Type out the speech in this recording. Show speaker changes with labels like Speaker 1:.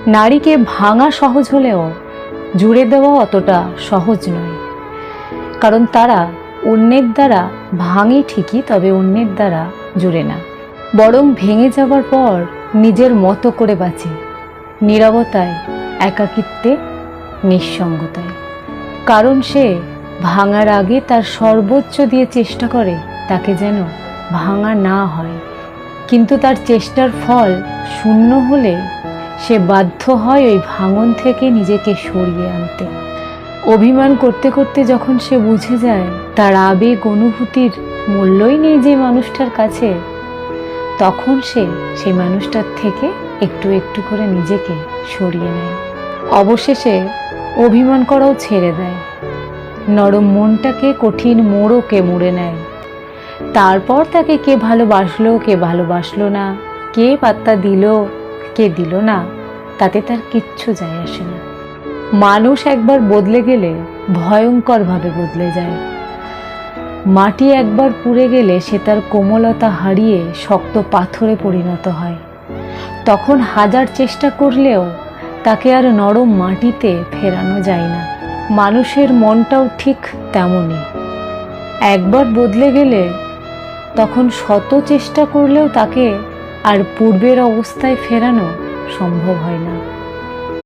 Speaker 1: নারীকে ভাঙা সহজ হলেও জুড়ে দেওয়া অতটা সহজ নয়, কারণ তারা অন্যের দ্বারা ভাঙে ঠিকই, তবে অন্যের দ্বারা জুড়ে না, বরং ভেঙে যাবার পর নিজের মতো করে বাঁচে, নীরবতায়, একাকিত্বে, নিঃসঙ্গতায়। কারণ সে ভাঙার আগে তার সর্বোচ্চ দিয়ে চেষ্টা করে তাকে যেন ভাঙা না হয়, কিন্তু তার চেষ্টার ফল শূন্য হলে সে বাধ্য হয় ওই ভাঙন থেকে নিজেকে সরিয়ে আনতে। অভিমান করতে করতে যখন সে বুঝে যায় তার আবেগ অনুভূতির মূল্যই নেই যে মানুষটার কাছে, তখন সে সেই মানুষটার থেকে একটু একটু করে নিজেকে সরিয়ে নেয়। অবশেষে অভিমান করাও ছেড়ে দেয়, নরম মনটাকে কঠিন মোড়কে মুড়ে নেয়। তারপর তাকে কে ভালোবাসলো কে ভালোবাসলো না, কে পাত্তা দিল কে দিল না, তাতে তার কিচ্ছু যায় আসে না। মানুষ একবার বদলে গেলে ভয়ঙ্করভাবে বদলে যায়। মাটি একবার পুড়ে গেলে সে তার কোমলতা হারিয়ে শক্ত পাথরে পরিণত হয়। তখন হাজার চেষ্টা করলেও তাকে আর নরম মাটিতে ফেরানো যায় না। মানুষের মনটাও ঠিক তেমনই, একবার বদলে গেলে তখন শত চেষ্টা করলেও তাকে আর পূর্বের অবস্থায় ফেরানো সম্ভব হয় না।